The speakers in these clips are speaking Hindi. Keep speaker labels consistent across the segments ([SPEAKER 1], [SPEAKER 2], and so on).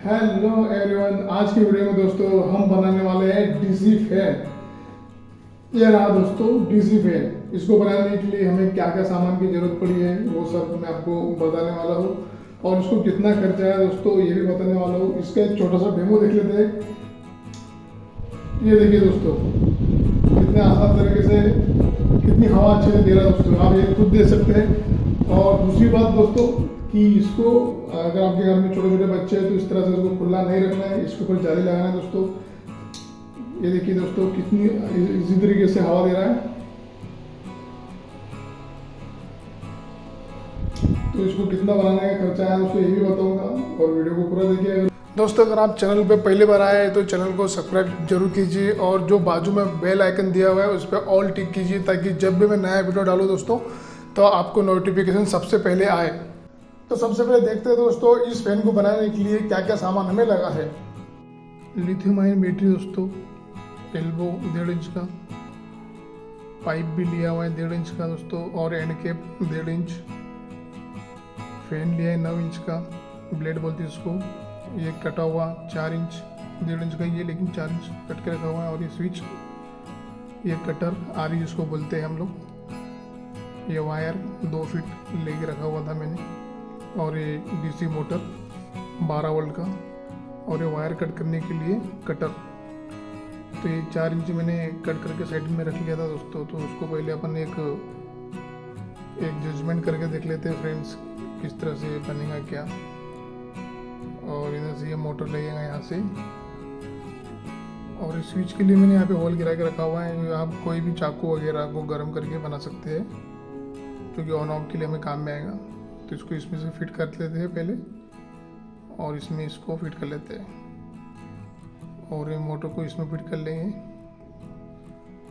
[SPEAKER 1] हेलो एवरीवन, आज की वीडियो में दोस्तों हम बनाने वाले हैं डीसी फैन। ये रहा दोस्तों डीसी फैन। इसको बनाने के लिए हमें क्या क्या सामान की जरूरत पड़ी है वो सब मैं आपको बताने वाला हूँ, और इसको कितना खर्चा है दोस्तों ये भी बताने वाला हूँ। इसका एक छोटा सा डेमो देख लेते हैं। ये देखिए दोस्तों, कितने आसान तरीके से कितनी हवा अच्छे से दे रहा है दोस्तों, आप ये खुद देख सकते हैं। और दूसरी बात दोस्तों कि इसको अगर आपके घर में छोटे छोटे बच्चे हैं तो इस तरह से इसको खुला नहीं रखना है, इसके ऊपर जाली लगाना है दोस्तों। ये देखिए दोस्तों कितनी इसी तरीके से हवा दे रहा है। तो इसको कितना बनाने का खर्चा है दोस्तों ये भी बताऊंगा, और वीडियो को पूरा देखिए। दोस्तों अगर आप चैनल पे पहली बार आए हैं तो चैनल को सब्सक्राइब जरूर कीजिए, और जो बाजू में बेल आइकन दिया हुआ है उस पर ऑल टिक कीजिए, ताकि जब भी मैं नया वीडियो डालूँ दोस्तों तो आपको नोटिफिकेशन सबसे पहले आए। तो सबसे पहले देखते हैं दोस्तों इस फैन को बनाने के लिए क्या क्या सामान हमें लगा है। लिथियम आयन बैटरी दोस्तों, एल्बो 1.5 इंच का, पाइप भी लिया हुआ है 1.5 इंच का दोस्तों, और एंड कैप 1.5 इंच, फैन लिया है 9 इंच का, ब्लेड बोलते हैं इसको। ये कटा हुआ 4 इंच, 1.5 इंच का ये, लेकिन 4 इंच कट के रखा हुआ है। और ये स्विच, ये कटर आरी जिसको बोलते हैं हम लोग। ये वायर 2 फीट लेके रखा हुआ था मैंने, और ये डीसी मोटर 12 वोल्ट का, और ये वायर कट करने के लिए कटर। तो ये 4 इंच मैंने कट करके साइड में रख लिया था दोस्तों। तो उसको पहले अपन एक जजमेंट करके देख लेते हैं फ्रेंड्स किस तरह से बनेगा क्या। और इधर से ये मोटर लगेगा यहाँ से, और इस स्विच के लिए मैंने यहाँ पे होल गिरा के रखा हुआ है। आप कोई भी चाकू वगैरह को गर्म करके बना सकते हैं, क्योंकि ऑन ऑफ के लिए हमें काम में आएगा। तो इसको इसमें से फिट कर लेते हैं पहले, और इसमें इसको फिट कर लेते हैं, और ये मोटर को इसमें फिट कर लेंगे।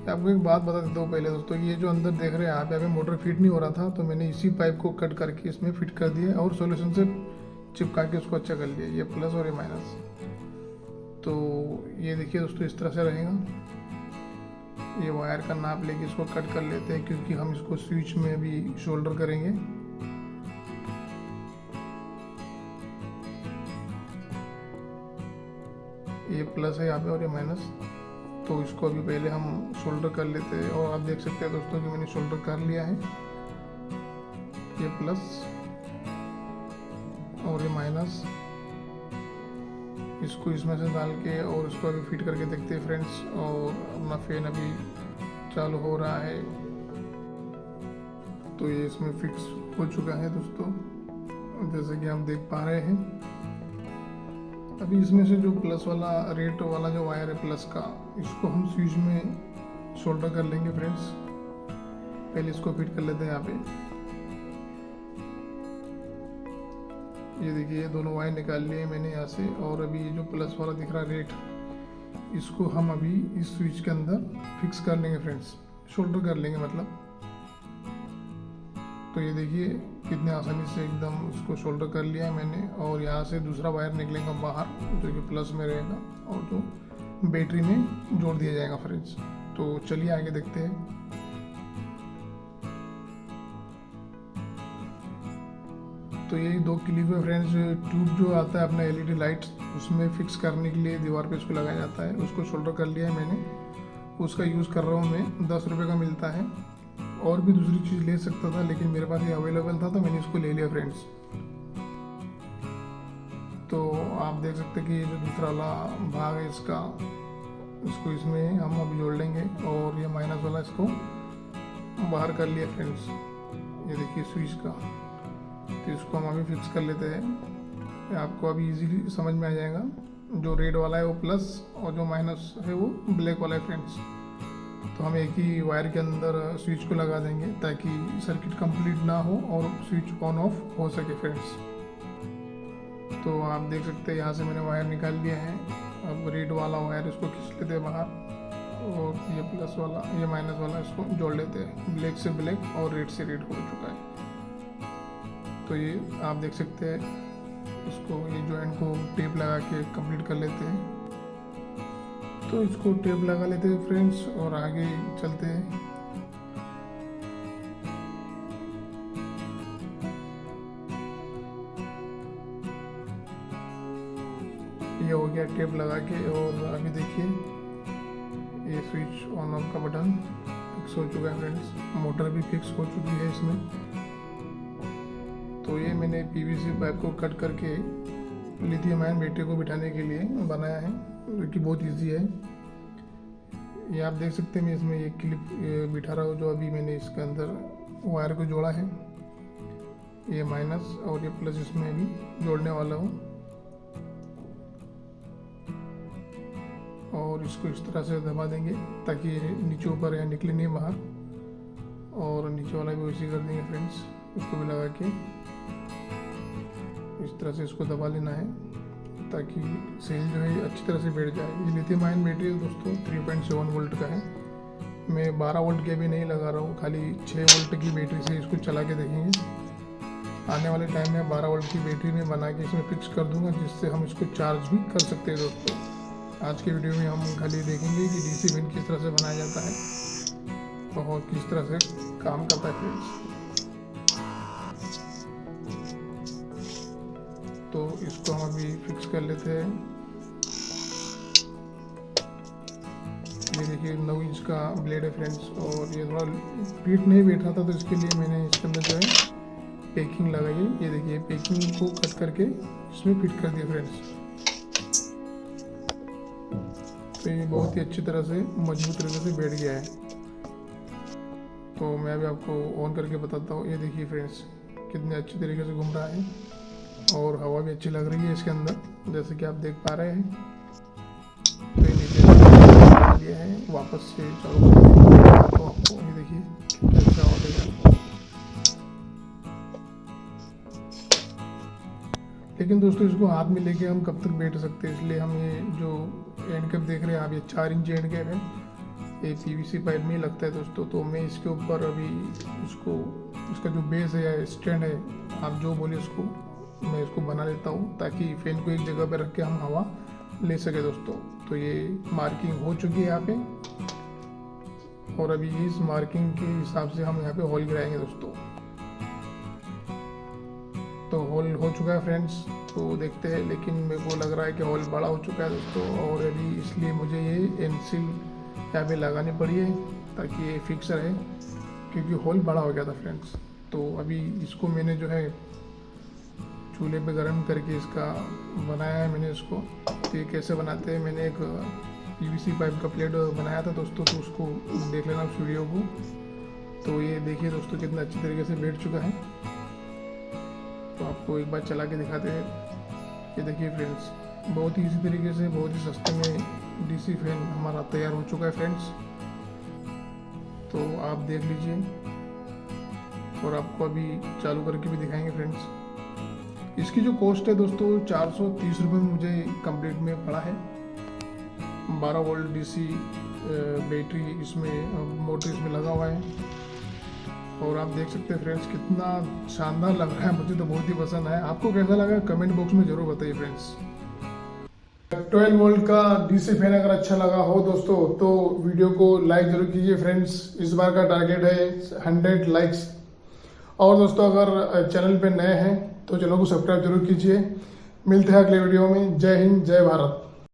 [SPEAKER 1] आपको एक बात बता देता हूँ पहले दोस्तों, ये जो अंदर देख रहे हैं आप, यहाँ पे मोटर फिट नहीं हो रहा था, तो मैंने इसी पाइप को कट करके इसमें फिट कर दिया, और सॉल्यूशन से चिपका के उसको अच्छा कर लिया। ये प्लस और ये माइनस। तो ये देखिए दोस्तों इस तरह से रहेगा। ये वायर का नाप लेके इसको कट कर लेते हैं, क्योंकि हम इसको स्विच में भी शोल्डर करेंगे। ये प्लस है यहाँ पे और ये माइनस, तो इसको अभी पहले हम शोल्डर कर लेते हैं। और आप देख सकते हैं दोस्तों कि मैंने शोल्डर कर लिया है। ये प्लस और ये माइनस, इसको इसमें से डाल के और इसको अभी फिट करके देखते हैं फ्रेंड्स। और अपना फैन अभी चालू हो रहा है। तो ये इसमें फिक्स हो चुका है दोस्तों, जैसे कि हम देख पा रहे हैं। अभी इसमें से जो प्लस वाला रेड वाला जो वायर है प्लस का, इसको हम स्विच में शोल्डर कर लेंगे फ्रेंड्स। पहले इसको फिट कर लेते हैं यहाँ पे। ये देखिए ये दोनों वायर निकाल लिए मैंने यहाँ से, और अभी ये जो प्लस वाला दिख रहा है रेड, इसको हम अभी इस स्विच के अंदर फिक्स कर लेंगे फ्रेंड्स, शोल्डर कर लेंगे मतलब। तो ये देखिए कितने आसानी से एकदम उसको शोल्डर कर लिया है मैंने। और यहाँ से दूसरा वायर निकलेगा बाहर, जो कि प्लस में रहेगा, और जो बैटरी में जोड़ दिया जाएगा फ्रेंड्स। तो चलिए आगे देखते हैं। तो यही 2 क्लिप है फ्रेंड्स। ट्यूब जो आता है अपना LED लाइट, उसमें फिक्स करने के लिए दीवार पे इसको लगाया जाता है। उसको शोल्डर कर लिया है मैंने, उसका यूज़ कर रहा हूँ मैं। 10 रुपये का मिलता है। और भी दूसरी चीज़ ले सकता था, लेकिन मेरे पास ये अवेलेबल था तो मैंने इसको ले लिया फ्रेंड्स। तो आप देख सकते हैं कि ये जो दूसरा वाला भाग है इसका, इसको इसमें हम अभी जोड़ लेंगे। और ये माइनस वाला इसको बाहर कर लिया फ्रेंड्स। ये देखिए स्विच का, तो इसको हम अभी फिक्स कर लेते हैं। आपको अभी इजीली समझ में आ जाएगा। जो रेड वाला है वो प्लस, और जो माइनस है वो ब्लैक वाला है फ्रेंड्स। तो हम एक ही वायर के अंदर स्विच को लगा देंगे, ताकि सर्किट कंप्लीट ना हो और स्विच ऑन ऑफ हो सके फ्रेंड्स। तो आप देख सकते हैं यहाँ से मैंने वायर निकाल लिया है। अब रेड वाला वायर इसको खींच लेते हैं बाहर, और ये प्लस वाला ये माइनस वाला इसको जोड़ लेते हैं। ब्लैक से ब्लैक और रेड से रेड हो चुका है। तो ये आप देख सकते हैं, इसको ये जॉइंट को टेप लगा के कंप्लीट कर लेते हैं। तो इसको टेप लगा लेते हैं फ्रेंड्स, और आगे चलते हैं। ये हो गया टेप लगा के। और अभी देखिए ये स्विच ऑन ऑफ का बटन फिक्स हो चुका है फ्रेंड्स, मोटर भी फिक्स हो चुकी है इसमें। तो ये मैंने पीवीसी पाइप को कट करके लिथियम आयन बैटरी को बिठाने के लिए बनाया है, जो कि बहुत इजी है। ये आप देख सकते हैं मैं इसमें ये क्लिप बिठा रहा हूँ, जो अभी मैंने इसके अंदर वायर को जोड़ा है। ये माइनस और ये प्लस इसमें अभी जोड़ने वाला हूँ। और इसको इस तरह से दबा देंगे ताकि ये नीचे ऊपर या निकले नहीं बाहर। और नीचे वाला भी वैसे कर देंगे फ्रेंड्स, इसको भी लगा के इस तरह से इसको दबा लेना है ताकि सेल जो है अच्छी तरह से बैठ जाए। ये लिथियम आयन बैटरी दोस्तों 3.7 वोल्ट का है। मैं 12 वोल्ट के भी नहीं लगा रहा हूँ, खाली 6 वोल्ट की बैटरी से इसको चला के देखेंगे। आने वाले टाइम में 12 वोल्ट की बैटरी में बना के इसमें फिक्स कर दूंगा, जिससे हम इसको चार्ज भी कर सकते हैं दोस्तों। आज के वीडियो में हम खाली देखेंगे कि डीसी फैन किस तरह से बनाया जाता है और किस तरह से काम करता है फ्रेंड्स। तो इसको हम अभी फिक्स कर लेते हैं। ये देखिए 9 इंच का ब्लेड है फ्रेंड्स, और ये थोड़ा फिट नहीं बैठ रहा था, तो इसके लिए मैंने इसके अंदर जो है पैकिंग लगाई है। ये देखिए पैकिंग को कट करके इसमें फिट कर दिया फ्रेंड्स। तो ये बहुत ही अच्छी तरह से मजबूत तरीके से बैठ गया है। तो मैं अभी आपको ऑन करके बताता हूँ। ये देखिए फ्रेंड्स कितने अच्छी तरीके से घूम रहा है और हवा भी अच्छी लग रही है इसके अंदर, जैसे कि आप देख पा रहे हैं। तो ये नीचे लिया है, वापस से चालू करके तो आपको ये देखिए कितना अच्छा हवा दे रहा है। लेकिन दोस्तों इसको हाथ में लेके हम कब तक बैठ सकते हैं, इसलिए हम ये जो एंड कैप देख रहे हैं आप, ये 4 इंच एंड कैप है। ये पीवीसी पाइप में ही लगता है दोस्तों। तो मैं इसके ऊपर अभी इसका जो बेस है या स्टैंड है, आप जो बोले उसको, मैं इसको बना लेता हूँ ताकि फैन को एक जगह पे रख के हम हवा ले सके दोस्तों। तो ये मार्किंग हो चुकी है यहाँ पे, और अभी इस मार्किंग के हिसाब से हम यहाँ पे होल गिराएंगे दोस्तों। तो होल हो चुका है फ्रेंड्स, तो देखते हैं। लेकिन मेरे को लग रहा है कि होल बड़ा हो चुका है दोस्तों, और अभी इसलिए मुझे ये एनसील यहाँ पे लगानी पड़ी है ताकि ये फिक्स रहे, क्योंकि होल बड़ा हो गया था फ्रेंड्स। तो अभी इसको मैंने जो है चूल्हे पे गर्म करके इसका बनाया है मैंने इसको। तो ये कैसे बनाते हैं, मैंने एक पीवीसी पाइप का प्लेट बनाया था दोस्तों, तो उसको देख लेना उस वीडियो को। तो ये देखिए दोस्तों कितना अच्छी तरीके से बैठ चुका है। तो आपको एक बार चला के दिखाते हैं। ये देखिए फ्रेंड्स बहुत ही इसी तरीके से बहुत ही सस्ते में डीसी फैन हमारा तैयार हो चुका है फ्रेंड्स। तो आप देख लीजिए, और आपको अभी चालू करके भी दिखाएंगे फ्रेंड्स। इसकी जो कॉस्ट है दोस्तों 430 रुपये में मुझे कंप्लीट में पड़ा है। 12 वोल्ट डीसी बैटरी इसमें मोटर इसमें लगा हुआ है, और आप देख सकते हैं फ्रेंड्स कितना शानदार लग रहा है। मुझे तो बहुत ही पसंद आया। आपको कैसा लगा कमेंट बॉक्स में जरूर बताइए फ्रेंड्स। 12 वोल्ट का डीसी फैन अगर अच्छा लगा हो दोस्तों तो वीडियो को लाइक जरूर कीजिए फ्रेंड्स। इस बार का टारगेट है 100 लाइक्स। और दोस्तों अगर चैनल पे नए हैं तो चैनल को सब्सक्राइब जरूर कीजिए। मिलते हैं अगले वीडियो में। जय हिंद, जय भारत।